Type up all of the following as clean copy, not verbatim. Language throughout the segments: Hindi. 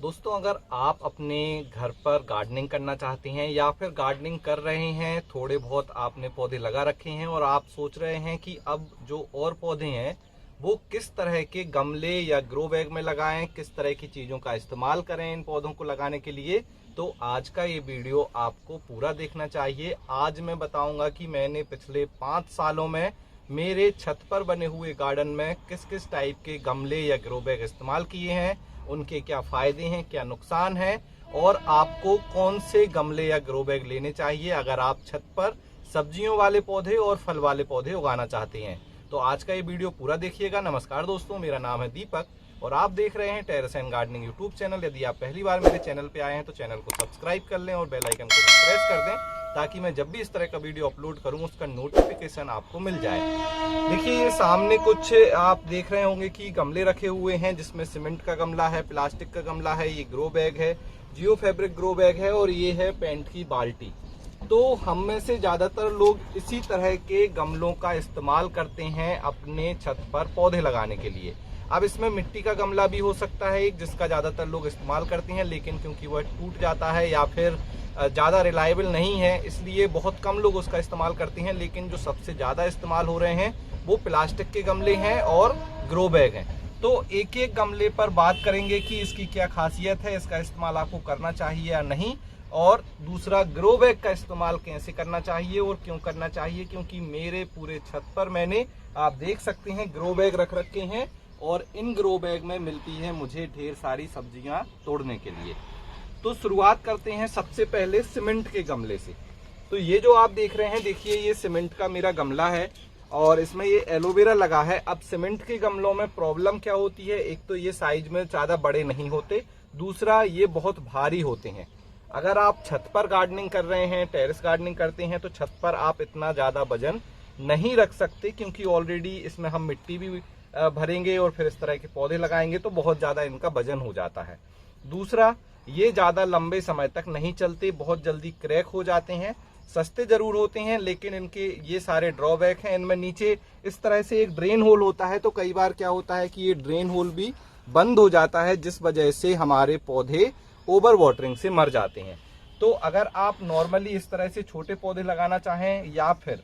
दोस्तों, अगर आप अपने घर पर गार्डनिंग करना चाहते हैं या फिर गार्डनिंग कर रहे हैं, थोड़े बहुत आपने पौधे लगा रखे हैं और आप सोच रहे हैं कि अब जो और पौधे हैं वो किस तरह के गमले या ग्रो बैग में लगाएं, किस तरह की चीज़ों का इस्तेमाल करें इन पौधों को लगाने के लिए, तो आज का ये वीडियो आपको पूरा देखना चाहिए। आज मैं बताऊंगा कि मैंने पिछले 5 सालों में मेरे छत पर बने हुए गार्डन में किस किस टाइप के गमले या ग्रो बैग इस्तेमाल किए हैं, उनके क्या फायदे हैं, क्या नुकसान है और आपको कौन से गमले या ग्रो बैग लेने चाहिए अगर आप छत पर सब्जियों वाले पौधे और फल वाले पौधे उगाना चाहते हैं। तो आज का ये वीडियो पूरा देखिएगा। नमस्कार दोस्तों, मेरा नाम है दीपक और आप देख रहे हैं terrace and gardening YouTube channel. यदि आप पहली बार मेरे चैनल पे आए हैं तो चैनल को सब्सक्राइब कर लें और बेल आइकन को भी प्रेस कर दें ताकि मैं जब भी इस तरह का वीडियो अपलोड करूं उसका नोटिफिकेशन आपको मिल जाए। देखिए, ये सामने कुछ आप देख रहे होंगे कि गमले रखे हुए हैं, जिसमें सीमेंट का गमला है, प्लास्टिक का गमला है, ये ग्रो बैग है, जियो फैब्रिक ग्रो बैग है और ये है पेंट की बाल्टी। तो हम में से ज्यादातर लोग इसी तरह के गमलों का इस्तेमाल करते हैं अपने छत पर पौधे लगाने के लिए। अब इसमें मिट्टी का गमला भी हो सकता है एक, जिसका ज्यादातर लोग इस्तेमाल करते हैं, लेकिन क्योंकि वह टूट जाता है या फिर ज़्यादा रिलायबल नहीं है इसलिए बहुत कम लोग उसका इस्तेमाल करते हैं। लेकिन जो सबसे ज़्यादा इस्तेमाल हो रहे हैं वो प्लास्टिक के गमले हैं और ग्रो बैग हैं। तो एक एक गमले पर बात करेंगे कि इसकी क्या खासियत है, इसका इस्तेमाल आपको करना चाहिए या नहीं, और दूसरा ग्रो बैग का इस्तेमाल कैसे करना चाहिए और क्यों करना चाहिए। क्योंकि मेरे पूरे छत पर मैंने, आप देख सकते हैं, ग्रो बैग रख रखे हैं और इन ग्रो बैग में मिलती है मुझे ढेर सारी सब्जियां तोड़ने के लिए। तो शुरुआत करते हैं सबसे पहले सीमेंट के गमले से। तो ये जो आप देख रहे हैं, देखिए ये सीमेंट का मेरा गमला है और इसमें ये एलोवेरा लगा है। अब सीमेंट के गमलों में प्रॉब्लम क्या होती है, एक तो ये साइज में ज्यादा बड़े नहीं होते, दूसरा ये बहुत भारी होते हैं। अगर आप छत पर गार्डनिंग कर रहे हैं, टेरेस गार्डनिंग करते हैं, तो छत पर आप इतना ज्यादा वजन नहीं रख सकते क्योंकि ऑलरेडी इसमें हम मिट्टी भी भरेंगे और फिर इस तरह के पौधे लगाएंगे तो बहुत ज्यादा इनका वजन हो जाता है। दूसरा, ये ज्यादा लंबे समय तक नहीं चलते, बहुत जल्दी क्रैक हो जाते हैं। सस्ते जरूर होते हैं लेकिन इनके ये सारे ड्रॉबैक हैं। इनमें नीचे इस तरह से एक ड्रेन होल होता है, तो कई बार क्या होता है कि ये ड्रेन होल भी बंद हो जाता है, जिस वजह से हमारे पौधे ओवर वाटरिंग से मर जाते हैं। तो अगर आप नॉर्मली इस तरह से छोटे पौधे लगाना चाहें या फिर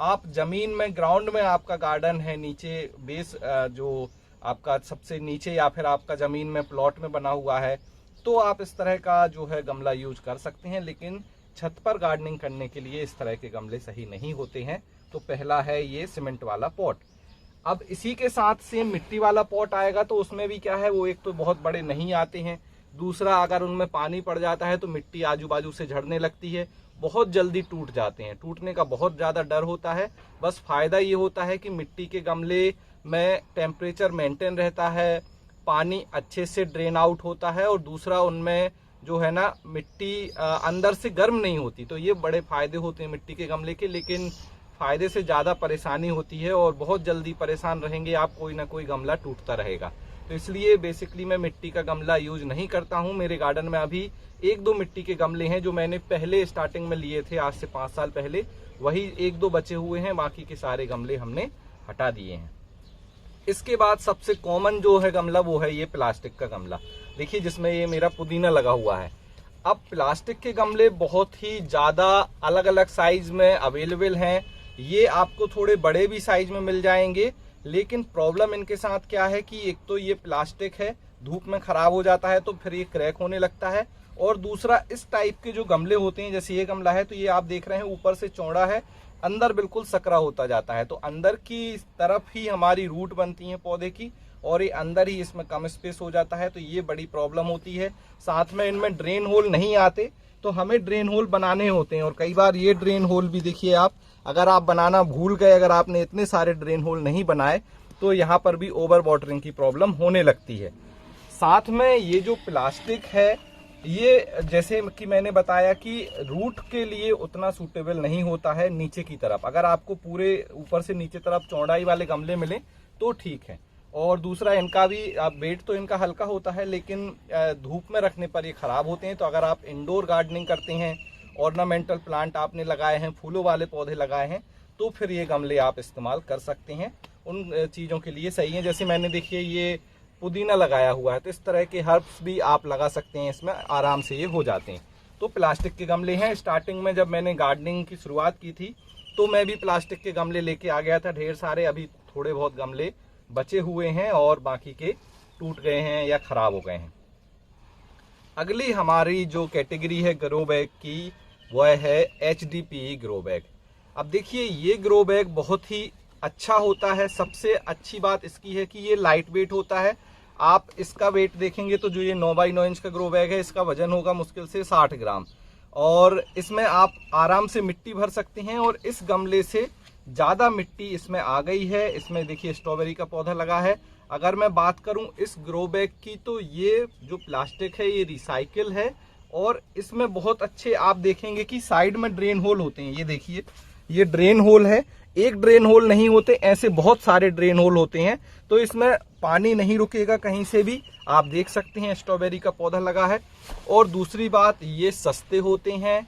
आप जमीन में, ग्राउंड में आपका गार्डन है, नीचे बेस जो आपका सबसे नीचे या फिर आपका जमीन में प्लॉट में बना हुआ है, तो आप इस तरह का जो है गमला यूज कर सकते हैं। लेकिन छत पर गार्डनिंग करने के लिए इस तरह के गमले सही नहीं होते हैं। तो पहला है ये सीमेंट वाला पॉट। अब इसी के साथ से मिट्टी वाला पॉट आएगा, तो उसमें भी क्या है, वो एक तो बहुत बड़े नहीं आते हैं, दूसरा अगर उनमें पानी पड़ जाता है तो मिट्टी आजू बाजू से झड़ने लगती है, बहुत जल्दी टूट जाते हैं, टूटने का बहुत ज्यादा डर होता है। बस फायदा ये होता है कि मिट्टी के गमले में टेम्परेचर मेंटेन रहता है, पानी अच्छे से ड्रेन आउट होता है और दूसरा उनमें जो है ना मिट्टी अंदर से गर्म नहीं होती। तो ये बड़े फायदे होते हैं मिट्टी के गमले के, लेकिन फायदे से ज्यादा परेशानी होती है और बहुत जल्दी परेशान रहेंगे आप, कोई ना कोई गमला टूटता रहेगा। तो इसलिए बेसिकली मैं मिट्टी का गमला यूज नहीं करता हूँ। मेरे गार्डन में अभी 1-2 मिट्टी के गमले हैं जो मैंने पहले स्टार्टिंग में लिए थे, आज से 5 साल पहले, वही 1-2 बचे हुए हैं, बाकी के सारे गमले हमने हटा दिए हैं। इसके बाद सबसे कॉमन जो है गमला वो है ये प्लास्टिक का गमला। देखिए जिसमें ये मेरा पुदीना लगा हुआ है। अब प्लास्टिक के गमले बहुत ही ज्यादा अलग अलग साइज में अवेलेबल हैं। ये आपको थोड़े बड़े भी साइज में मिल जाएंगे, लेकिन प्रॉब्लम इनके साथ क्या है कि एक तो ये प्लास्टिक है, धूप में खराब हो जाता है तो फिर ये क्रैक होने लगता है, और दूसरा इस टाइप के जो गमले होते हैं, जैसे ये गमला है तो ये आप देख रहे हैं ऊपर से चौड़ा है, अंदर बिल्कुल सकरा होता जाता है। तो अंदर की तरफ ही हमारी रूट बनती है पौधे की और ये अंदर ही इसमें कम स्पेस हो जाता है, तो ये बड़ी प्रॉब्लम होती है। साथ में इनमें ड्रेन होल नहीं आते, तो हमें ड्रेन होल बनाने होते हैं और कई बार ये ड्रेन होल भी देखिए आप, अगर आप बनाना भूल गए, अगर आपने इतने सारे ड्रेन होल नहीं बनाए तो यहाँ पर भी ओवर वाटरिंग की प्रॉब्लम होने लगती है। साथ में ये जो प्लास्टिक है, ये जैसे कि मैंने बताया कि रूट के लिए उतना सूटेबल नहीं होता है नीचे की तरफ। अगर आपको पूरे ऊपर से नीचे तरफ चौड़ाई वाले गमले मिले तो ठीक है, और दूसरा इनका भी वेट तो इनका हल्का होता है, लेकिन धूप में रखने पर ये खराब होते हैं। तो अगर आप इंडोर गार्डनिंग करते हैं, ऑर्नामेंटल प्लांट आपने लगाए हैं, फूलों वाले पौधे लगाए हैं, तो फिर ये गमले आप इस्तेमाल कर सकते हैं, उन चीज़ों के लिए सही है। जैसे मैंने देखिए ये पुदीना लगाया हुआ है, तो इस तरह के हर्ब्स भी आप लगा सकते हैं, इसमें आराम से ये हो जाते हैं। तो प्लास्टिक के गमले हैं। स्टार्टिंग में जब मैंने गार्डनिंग की शुरुआत की थी तो मैं भी प्लास्टिक के गमले लेके आ गया था ढेर सारे। अभी थोड़े बहुत गमले बचे हुए हैं और बाकी के टूट गए हैं या खराब हो गए हैं। अगली हमारी जो कैटेगरी है ग्रो बैग की, वह है HDPE ग्रो बैग। अब देखिए, ये ग्रो बैग बहुत ही अच्छा होता है। सबसे अच्छी बात इसकी है कि ये लाइट वेट होता है। आप इसका वेट देखेंगे तो जो ये 9x9 इंच का ग्रो बैग है, इसका वजन होगा मुश्किल से 60 ग्राम, और इसमें आप आराम से मिट्टी भर सकते हैं। और इस गमले से ज़्यादा मिट्टी इसमें आ गई है। इसमें देखिए स्ट्रॉबेरी का पौधा लगा है। अगर मैं बात करूं इस ग्रो बैग की, तो ये जो प्लास्टिक है ये रिसाइकिल है, और इसमें बहुत अच्छे आप देखेंगे कि साइड में ड्रेन होल होते हैं। ये देखिए, ये ड्रेन होल है। एक ड्रेन होल नहीं होते, ऐसे बहुत सारे ड्रेन होल होते हैं, तो इसमें पानी नहीं रुकेगा कहीं से भी। आप देख सकते हैं स्ट्रॉबेरी का पौधा लगा है। और दूसरी बात, ये सस्ते होते हैं,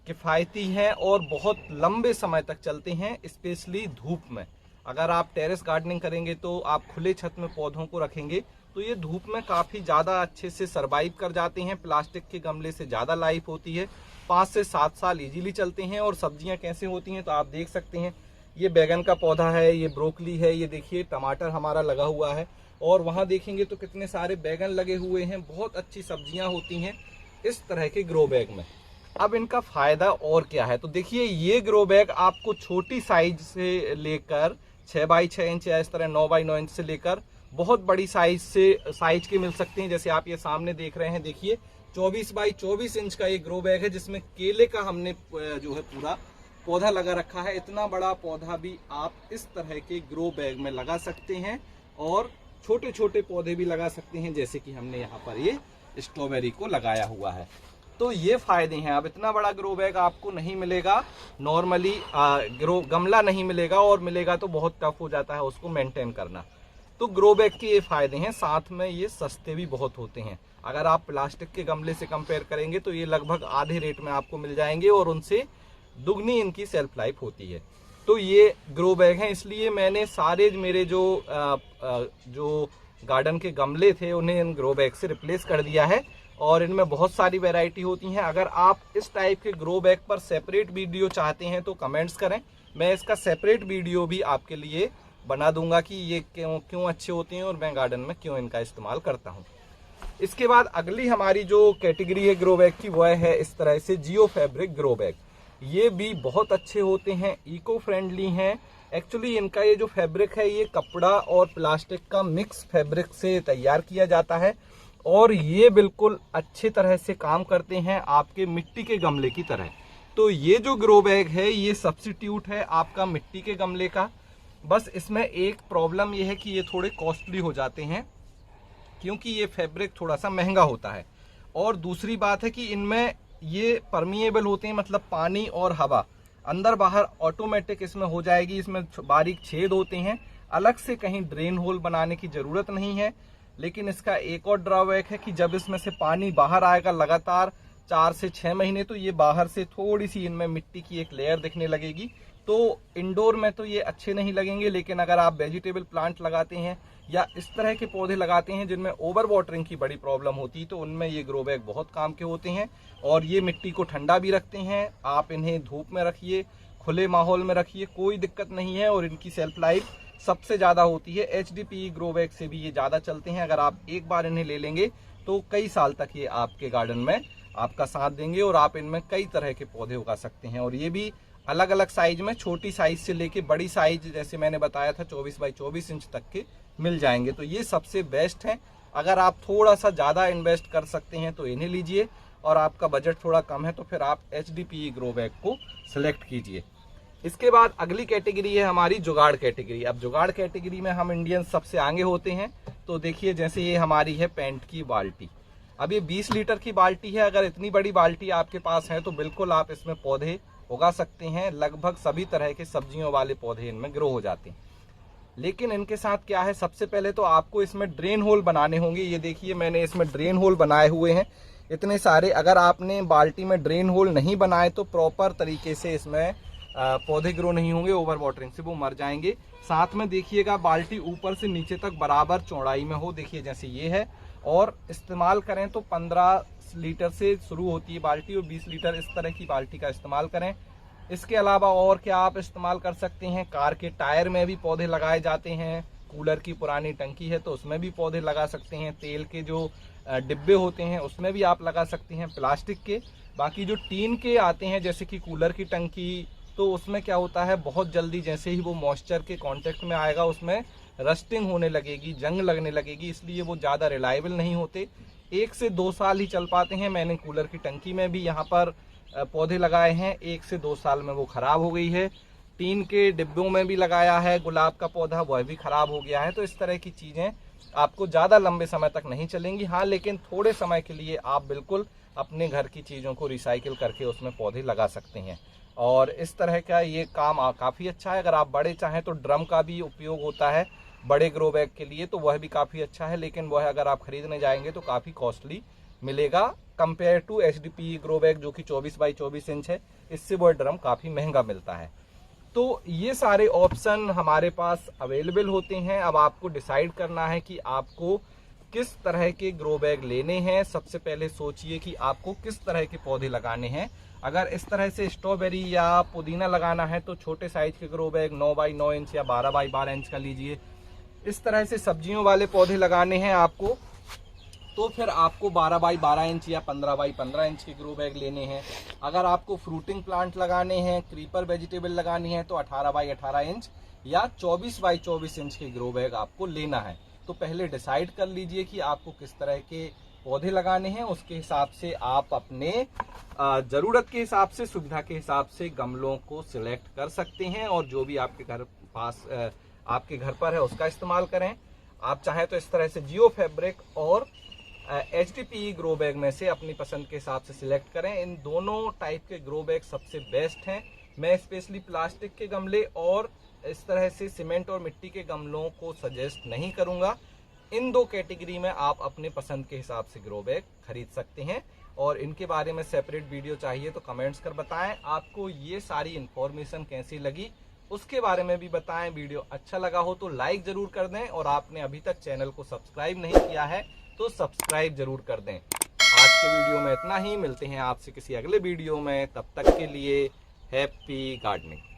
किफ़ायती हैं और बहुत लंबे समय तक चलते हैं, स्पेशली धूप में। अगर आप टेरेस गार्डनिंग करेंगे तो आप खुले छत में पौधों को रखेंगे तो ये धूप में काफ़ी ज़्यादा अच्छे से सरवाइव कर जाते हैं। प्लास्टिक के गमले से ज़्यादा लाइफ होती है, 5 से 7 साल इजीली चलते हैं। और सब्जियां कैसे होती हैं तो आप देख सकते हैं, ये बैगन का पौधा है, ये ब्रोकली है, ये देखिए टमाटर हमारा लगा हुआ है, और वहाँ देखेंगे तो कितने सारे बैगन लगे हुए हैं। बहुत अच्छी सब्जियां होती हैं इस तरह के ग्रो बैग में। अब इनका फायदा और क्या है, तो देखिए ये ग्रो बैग आपको छोटी साइज से लेकर 6x6 इंच या इस तरह 9x9 इंच से लेकर बहुत बड़ी साइज के मिल सकते हैं। जैसे आप ये सामने देख रहे हैं, देखिए 24x24 इंच का ये ग्रो बैग है, जिसमें केले का हमने जो है पूरा पौधा लगा रखा है। इतना बड़ा पौधा भी आप इस तरह के ग्रो बैग में लगा सकते हैं, और छोटे छोटे पौधे भी लगा सकते हैं, जैसे कि हमने यहाँ पर ये स्ट्रॉबेरी को लगाया हुआ है। तो ये फायदे हैं। अब इतना बड़ा ग्रो बैग आपको नहीं मिलेगा नॉर्मली, गमला नहीं मिलेगा, और मिलेगा तो बहुत टफ हो जाता है उसको मेंटेन करना। तो ग्रो बैग के ये फायदे हैं, साथ में ये सस्ते भी बहुत होते हैं। अगर आप प्लास्टिक के गमले से कंपेयर करेंगे तो ये लगभग आधे रेट में आपको मिल जाएंगे, और उनसे दुगनी इनकी सेल्फ लाइफ होती है। तो ये ग्रो बैग हैं, इसलिए मैंने सारे मेरे जो गार्डन के गमले थे उन्हें इन ग्रो बैग से रिप्लेस कर दिया है, और इनमें बहुत सारी वैरायटी होती हैं। अगर आप इस टाइप के ग्रो बैग पर सेपरेट वीडियो चाहते हैं तो कमेंट्स करें, मैं इसका सेपरेट वीडियो भी आपके लिए बना दूंगा कि ये क्यों अच्छे होते हैं और मैं गार्डन में क्यों इनका इस्तेमाल करता हूं। इसके बाद अगली हमारी जो कैटेगरी है ग्रो बैग की, वह है इस तरह से जियो फैब्रिक ग्रो बैग। ये भी बहुत अच्छे होते हैं, इको फ्रेंडली हैं। एक्चुअली इनका ये जो फैब्रिक है, ये कपड़ा और प्लास्टिक का मिक्स फैब्रिक से तैयार किया जाता है, और ये बिल्कुल अच्छे तरह से काम करते हैं आपके मिट्टी के गमले की तरह। तो ये जो ग्रो बैग है, ये सब्स्टिट्यूट है आपका मिट्टी के गमले का। बस इसमें एक प्रॉब्लम ये है कि ये थोड़े कॉस्टली हो जाते हैं, क्योंकि ये फैब्रिक थोड़ा सा महंगा होता है। और दूसरी बात है कि इनमें ये परमिएबल होते हैं, मतलब पानी और हवा अंदर बाहर ऑटोमेटिक इसमें हो जाएगी। इसमें बारीक छेद होते हैं, अलग से कहीं ड्रेन होल बनाने की जरूरत नहीं है। लेकिन इसका एक और ड्रॉबैक है कि जब इसमें से पानी बाहर आएगा लगातार 4 से 6 महीने, तो ये बाहर से थोड़ी सी इनमें मिट्टी की एक लेयर दिखने लगेगी। तो इंडोर में तो ये अच्छे नहीं लगेंगे, लेकिन अगर आप वेजिटेबल प्लांट लगाते हैं या इस तरह के पौधे लगाते हैं जिनमें ओवर वाटरिंग की बड़ी प्रॉब्लम होती है, तो उनमें ये ग्रो बैग बहुत काम के होते हैं। और ये मिट्टी को ठंडा भी रखते हैं। आप इन्हें धूप में रखिए, खुले माहौल में रखिए, कोई दिक्कत नहीं है। और इनकी सेल्फ लाइफ सबसे ज़्यादा होती है। HDPE ग्रो बैग से भी ये ज़्यादा चलते हैं। अगर आप एक बार इन्हें ले लेंगे तो कई साल तक ये आपके गार्डन में आपका साथ देंगे, और आप इनमें कई तरह के पौधे उगा सकते हैं। और ये भी अलग अलग साइज में, छोटी साइज से लेके बड़ी साइज, जैसे मैंने बताया था 24x24 इंच तक के मिल जाएंगे। तो ये सबसे बेस्ट है। अगर आप थोड़ा सा ज़्यादा इन्वेस्ट कर सकते हैं तो इन्हें लीजिए, और आपका बजट थोड़ा कम है तो फिर आप HDPE ग्रो बैग को सिलेक्ट कीजिए। इसके बाद अगली कैटेगरी है हमारी जुगाड़ कैटेगरी। अब जुगाड़ कैटेगरी में हम इंडियन सबसे आगे होते हैं। तो देखिए, जैसे ये हमारी है पेंट की बाल्टी। अब ये 20 लीटर की बाल्टी है। अगर इतनी बड़ी बाल्टी आपके पास है तो बिल्कुल आप इसमें पौधे उगा सकते हैं। लगभग सभी तरह के सब्जियों वाले पौधे इनमें ग्रो हो जाते हैं। लेकिन इनके साथ क्या है, सबसे पहले तो आपको इसमें ड्रेन होल बनाने होंगे। ये देखिए, मैंने इसमें ड्रेन होल बनाए हुए हैं इतने सारे। अगर आपने बाल्टी में ड्रेन होल नहीं बनाए तो प्रॉपर तरीके से इसमें पौधे ग्रो नहीं होंगे, ओवर वाटरिंग से वो मर जाएंगे। साथ में देखिएगा बाल्टी ऊपर से नीचे तक बराबर चौड़ाई में हो, देखिए जैसे ये है। और इस्तेमाल करें तो 15 लीटर से शुरू होती है बाल्टी और 20 लीटर इस तरह की बाल्टी का इस्तेमाल करें। इसके अलावा और क्या आप इस्तेमाल कर सकते हैं, कार के टायर में भी पौधे लगाए जाते हैं, कूलर की पुरानी टंकी है तो उसमें भी पौधे लगा सकते हैं, तेल के जो डिब्बे होते हैं उसमें भी आप लगा सकते हैं, प्लास्टिक के। बाकी जो टीन के आते हैं जैसे कि कूलर की टंकी, तो उसमें क्या होता है बहुत जल्दी जैसे ही वो मॉइस्चर के कांटेक्ट में आएगा उसमें रस्टिंग होने लगेगी, जंग लगने लगेगी, इसलिए वो ज़्यादा रिलायबल नहीं होते। 1 से 2 साल ही चल पाते हैं। मैंने कूलर की टंकी में भी यहाँ पर पौधे लगाए हैं, 1 से 2 साल में वो खराब हो गई है। टीन के डिब्बों में भी लगाया है गुलाब का पौधा, वह भी खराब हो गया है। तो इस तरह की चीज़ें आपको ज़्यादा लंबे समय तक नहीं चलेंगी। हाँ, लेकिन थोड़े समय के लिए आप बिल्कुल अपने घर की चीज़ों को रिसाइकिल करके उसमें पौधे लगा सकते हैं। और इस तरह का ये काम काफ़ी अच्छा है। अगर आप बड़े चाहें तो ड्रम का भी उपयोग होता है बड़े ग्रो बैग के लिए, तो वह भी काफ़ी अच्छा है, लेकिन वह अगर आप खरीदने जाएंगे तो काफ़ी कॉस्टली मिलेगा compare to HDPE grow bag जो कि 24 बाई 24 इंच है, इससे वह ड्रम काफ़ी महंगा मिलता है। तो ये सारे ऑप्शन हमारे पास अवेलेबल होते हैं। अब आपको डिसाइड करना है कि आपको किस तरह के ग्रो बैग लेने हैं। सबसे पहले सोचिए कि आपको किस तरह के पौधे लगाने हैं। अगर इस तरह से स्ट्रॉबेरी या पुदीना लगाना है तो छोटे साइज के ग्रो बैग 9 बाई 9 इंच या 12 बाई 12 इंच का लीजिए। इस तरह से सब्जियों वाले पौधे लगाने हैं आपको तो फिर आपको 12 बाई 12 इंच या 15 बाई 15 इंच के ग्रो बैग लेने हैं। अगर आपको फ्रूटिंग प्लांट लगाने हैं, क्रीपर वेजिटेबल लगानी है तो 18 बाई 18 इंच या 24 बाई 24 इंच के ग्रो बैग आपको लेना है। तो पहले डिसाइड कर लीजिए कि आपको किस तरह के पौधे लगाने हैं, उसके हिसाब से आप अपने ज़रूरत के हिसाब से, सुविधा के हिसाब से गमलों को सिलेक्ट कर सकते हैं और जो भी आपके घर पास आपके घर पर है उसका इस्तेमाल करें। आप चाहें तो इस तरह से जियो फैब्रिक और HDPE ग्रो बैग में से अपनी पसंद के हिसाब से सिलेक्ट करें। इन दोनों टाइप के ग्रो बैग सबसे बेस्ट हैं। मैं स्पेशली प्लास्टिक के गमले और इस तरह से सीमेंट और मिट्टी के गमलों को सजेस्ट नहीं करूंगा। इन 2 कैटेगरी में आप अपने पसंद के हिसाब से ग्रो बैग खरीद सकते हैं और इनके बारे में सेपरेट वीडियो चाहिए तो कमेंट्स कर बताएं। आपको ये सारी इन्फॉर्मेशन कैसी लगी उसके बारे में भी बताएं। वीडियो अच्छा लगा हो तो लाइक जरूर कर दें और आपने अभी तक चैनल को सब्सक्राइब नहीं किया है तो सब्सक्राइब जरूर कर दें। आज के वीडियो में इतना ही, मिलते हैं आपसे किसी अगले वीडियो में, तब तक के लिए हैप्पी गार्डनिंग।